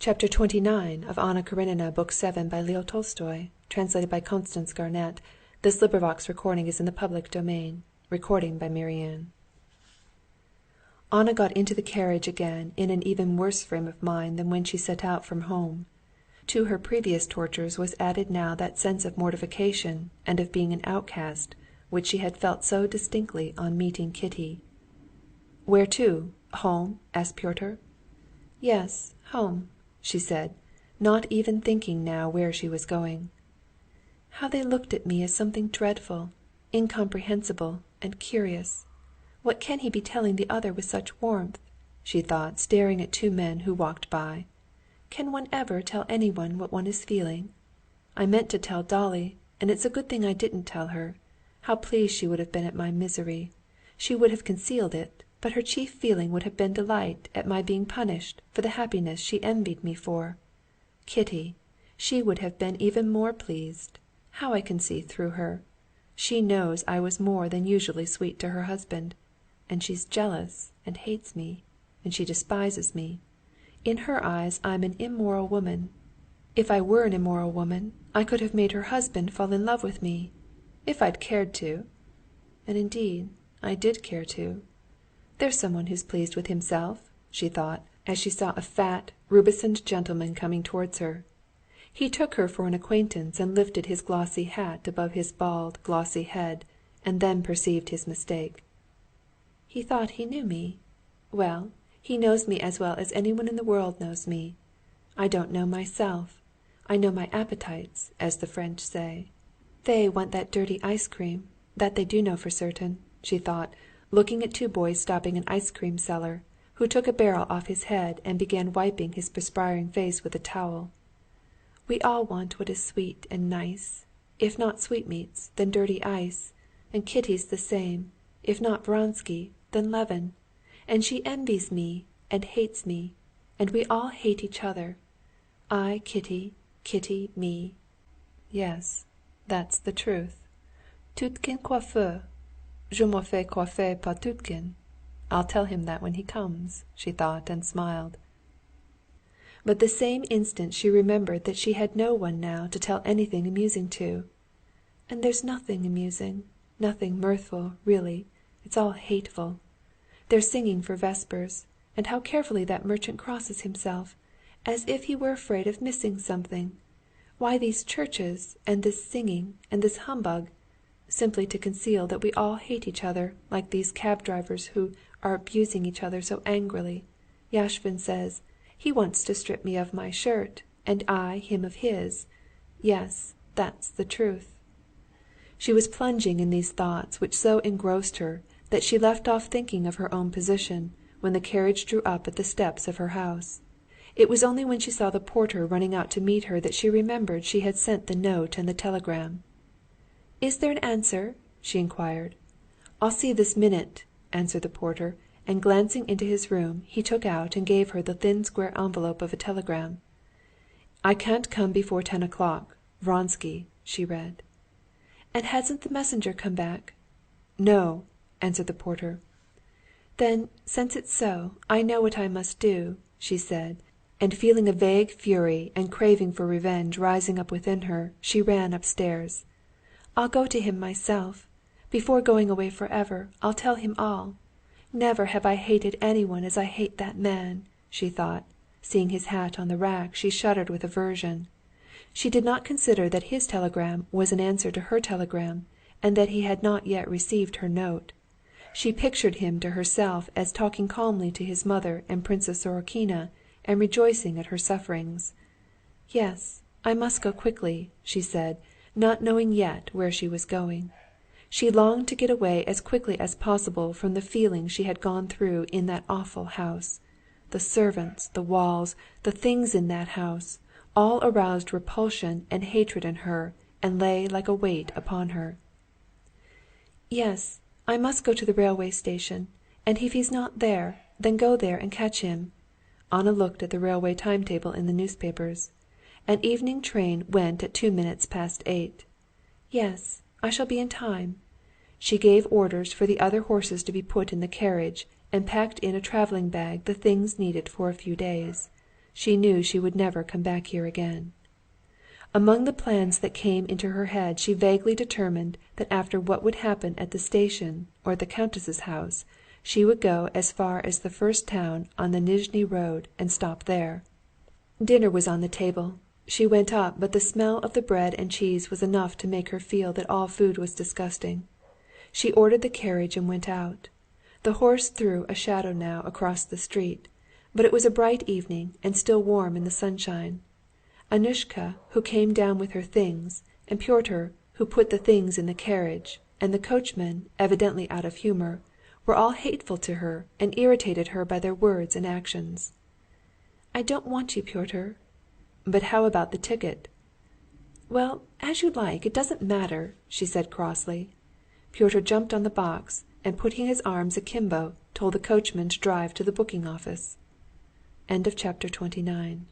Chapter 29 of Anna Karenina, Book 7 by Leo Tolstoy, translated by Constance Garnett. This recording is in the public domain. Recording by Marianne. Anna got into the carriage again in an even worse frame of mind than when she set out from home. To her previous tortures was added now that sense of mortification and of being an outcast which she had felt so distinctly on meeting Kitty. "Where to? Home?" asked Pyotr. "Yes, home," she said, not even thinking now where she was going. "How they looked at me as something dreadful, incomprehensible, and curious. What can he be telling the other with such warmth?" she thought, staring at two men who walked by. "Can one ever tell anyone what one is feeling? I meant to tell Dolly, and it's a good thing I didn't tell her. How pleased she would have been at my misery! She would have concealed it, but her chief feeling would have been delight at my being punished for the happiness she envied me for. Kitty, she would have been even more pleased. How I can see through her! She knows I was more than usually sweet to her husband, and she's jealous and hates me, and she despises me. In her eyes I'm an immoral woman. If I were an immoral woman, I could have made her husband fall in love with me, if I'd cared to. And indeed, I did care to. There's someone who's pleased with himself," she thought, as she saw a fat, rubicund gentleman coming towards her. He took her for an acquaintance and lifted his glossy hat above his bald, glossy head, and then perceived his mistake. "He thought he knew me. Well, he knows me as well as anyone in the world knows me. I don't know myself. I know my appetites, as the French say. They want that dirty ice cream, that they do know for certain," she thought, looking at two boys stopping an ice-cream seller, who took a barrel off his head and began wiping his perspiring face with a towel. "We all want what is sweet and nice. If not sweetmeats, then dirty ice. And Kitty's the same. If not Vronsky, then Levin. And she envies me and hates me, and we all hate each other. I Kitty, Kitty me. Yes, that's the truth. Tutkin coiffeur. Je me fais coiffer par Tutkin. I'll tell him that when he comes," she thought, and smiled. But the same instant she remembered that she had no one now to tell anything amusing to. "And there's nothing amusing, nothing mirthful, really. It's all hateful. They're singing for vespers, and how carefully that merchant crosses himself, as if he were afraid of missing something. Why these churches, and this singing, and this humbug? Simply to conceal that we all hate each other, like these cab drivers who are abusing each other so angrily. Yashvin says, he wants to strip me of my shirt, and I him of his. Yes, that's the truth." She was plunging in these thoughts which so engrossed her that she left off thinking of her own position when the carriage drew up at the steps of her house. It was only when she saw the porter running out to meet her that she remembered she had sent the note and the telegram. "Is there an answer?" she inquired. "I'll see this minute," answered the porter, and glancing into his room, he took out and gave her the thin square envelope of a telegram. "I can't come before 10 o'clock. Vronsky," she read. "And hasn't the messenger come back?" "No," answered the porter. "Then, since it's so, I know what I must do," she said, and feeling a vague fury and craving for revenge rising up within her, she ran upstairs. "I'll go to him myself. Before going away forever, I'll tell him all. Never have I hated anyone as I hate that man," she thought. Seeing his hat on the rack, she shuddered with aversion. She did not consider that his telegram was an answer to her telegram, and that he had not yet received her note. She pictured him to herself as talking calmly to his mother and Princess Sorokina, and rejoicing at her sufferings. "Yes, I must go quickly," she said, not knowing yet where she was going. She longed to get away as quickly as possible from the feelings she had gone through in that awful house. The servants, the walls, the things in that house, all aroused repulsion and hatred in her, and lay like a weight upon her. "Yes, I must go to the railway station, and if he's not there, then go there and catch him." Anna looked at the railway timetable in the newspapers. An evening train went at 8:02. "Yes, I shall be in time." She gave orders for the other horses to be put in the carriage, and packed in a traveling bag the things needed for a few days. She knew she would never come back here again. Among the plans that came into her head she vaguely determined that after what would happen at the station or at the countess's house, she would go as far as the first town on the Nizhny road and stop there. Dinner was on the table. She went up, but the smell of the bread and cheese was enough to make her feel that all food was disgusting. She ordered the carriage and went out. The horse threw a shadow now across the street, but it was a bright evening and still warm in the sunshine. Annushka, who came down with her things, and Pyotr, who put the things in the carriage, and the coachman, evidently out of humor, were all hateful to her and irritated her by their words and actions. "I don't want you, Pyotr." "But how about the ticket?" "Well, as you like, it doesn't matter," she said crossly. Pyotr jumped on the box, and putting his arms akimbo, told the coachman to drive to the booking office. Chapter 29